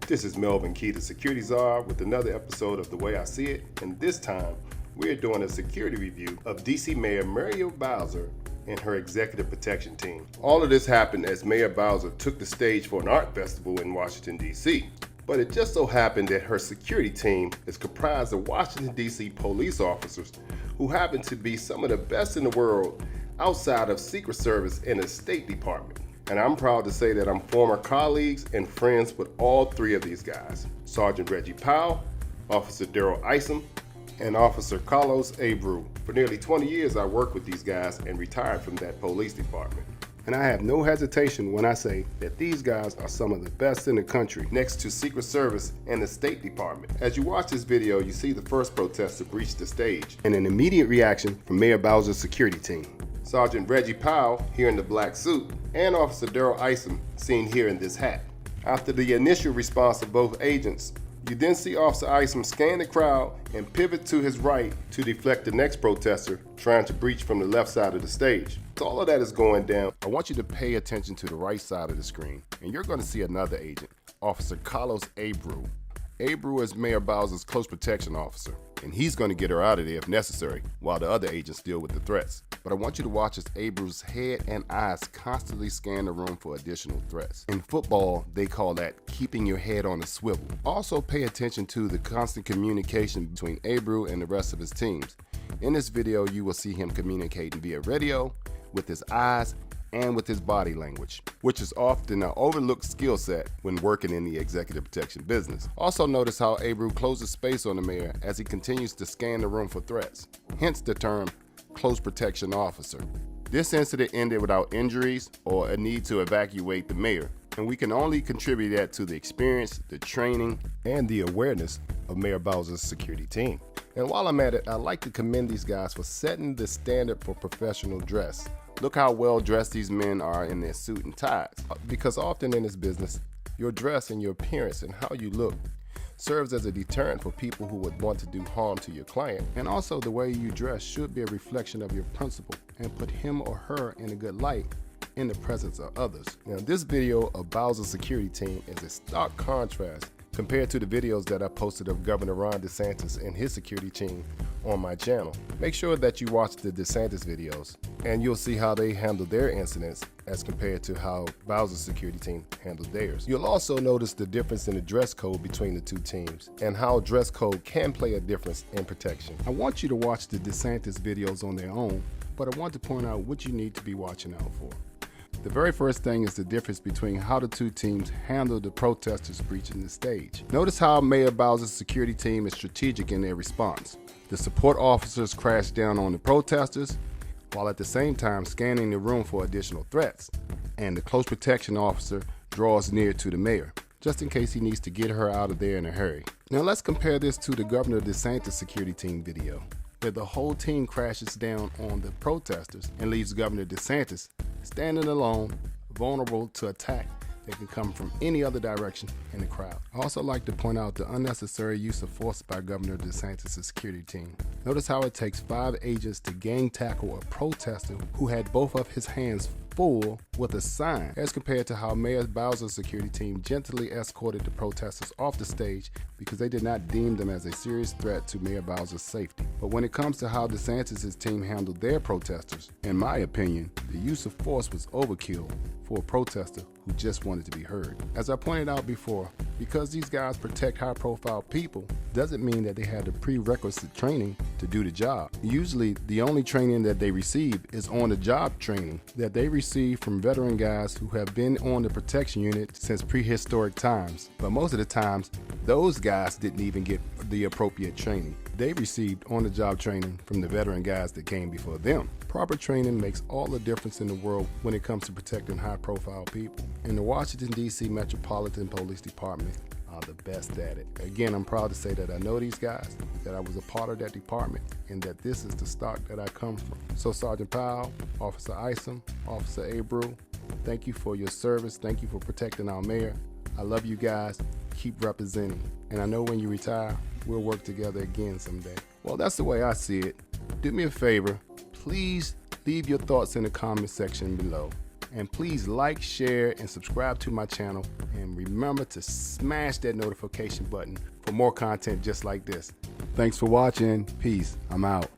This is Melvin Key, the Security Czar, with another episode of The Way I See It, and this time we're doing a security review of DC Mayor Muriel Bowser and her executive protection team. All of this happened as Mayor Bowser took the stage for an art festival in Washington, D.C. But it just so happened that her security team is comprised of Washington, D.C. police officers who happen to be some of the best in the world outside of Secret Service and the State Department. And I'm proud to say that I'm former colleagues and friends with all three of these guys. Sergeant Reginald Powell, Officer Daryl Isom, and Officer Carlos Abreu. For nearly 20 years I worked with these guys and retired from that police department. And I have no hesitation when I say that these guys are some of the best in the country, next to Secret Service and the State Department. As you watch this video, you see the first protester breach the stage, and an immediate reaction from Mayor Bowser's security team. Sergeant Reggie Powell, here in the black suit, and Officer Daryl Isom, seen here in this hat. After the initial response of both agents, you then see Officer Isom scan the crowd and pivot to his right to deflect the next protester trying to breach from the left side of the stage. As all of that is going down, I want you to pay attention to the right side of the screen, and you're going to see another agent, Officer Carlos Abreu. Abreu is Mayor Bowser's close protection officer, and he's going to get her out of there if necessary, while the other agents deal with the threats. But I want you to watch as Abreu's head and eyes constantly scan the room for additional threats. In football, they call that keeping your head on a swivel. Also pay attention to the constant communication between Abreu and the rest of his teams. In this video, you will see him communicating via radio, with his eyes, and with his body language, which is often an overlooked skill set when working in the executive protection business. Also notice how Abreu closes space on the mayor as he continues to scan the room for threats, hence the term close protection officer. This incident ended without injuries or a need to evacuate the mayor, and we can only contribute that to the experience, the training, and the awareness of Mayor Bowser's security team. And while I'm at it, I'd like to commend these guys for setting the standard for professional dress. Look how well dressed these men are in their suit and ties, because often in this business, your dress and your appearance and how you look serves as a deterrent for people who would want to do harm to your client. And also the way you dress should be a reflection of your principal and put him or her in a good light in the presence of others. Now this video of Bowser's security team is a stark contrast compared to the videos that I posted of Governor Ron DeSantis and his security team on my channel. Make sure that you watch the DeSantis videos and you'll see how they handle their incidents as compared to how Bowser's security team handled theirs. You'll also notice the difference in the dress code between the two teams and how dress code can play a difference in protection. I want you to watch the DeSantis videos on their own, but I want to point out what you need to be watching out for. The very first thing is the difference between how the two teams handle the protesters breaching the stage. Notice how Mayor Bowser's security team is strategic in their response. The support officers crash down on the protesters, while at the same time scanning the room for additional threats. And the close protection officer draws near to the mayor, just in case he needs to get her out of there in a hurry. Now let's compare this to the Governor DeSantis security team video, where the whole team crashes down on the protesters and leaves Governor DeSantis standing alone, vulnerable to attack that can come from any other direction in the crowd. I also like to point out the unnecessary use of force by Governor DeSantis' security team. Notice how it takes 5 agents to gang tackle a protester who had both of his hands full with a sign, as compared to how Mayor Bowser's security team gently escorted the protesters off the stage because they did not deem them as a serious threat to Mayor Bowser's safety. But when it comes to how DeSantis' team handled their protesters, in my opinion, the use of force was overkill for a protester who just wanted to be heard. As I pointed out before, because these guys protect high-profile people doesn't mean that they had the prerequisite training to do the job. Usually, the only training that they receive is on-the-job training that they receive from veteran guys who have been on the protection unit since prehistoric times. But most of the times, those guys didn't even get the appropriate training. They received on-the-job training from the veteran guys that came before them. Proper training makes all the difference in the world when it comes to protecting high-profile people. And the Washington, D.C. Metropolitan Police Department are the best at it. Again, I'm proud to say that I know these guys, that I was a part of that department, and that this is the stock that I come from. So Sergeant Powell, Officer Isom, Officer Abreu, thank you for your service. Thank you for protecting our mayor. I love you guys. Keep representing. And I know when you retire, we'll work together again someday. Well, that's the way I see it. Do me a favor. Please leave your thoughts in the comment section below. And please like, share, and subscribe to my channel. And remember to smash that notification button for more content just like this. Thanks for watching. Peace. I'm out.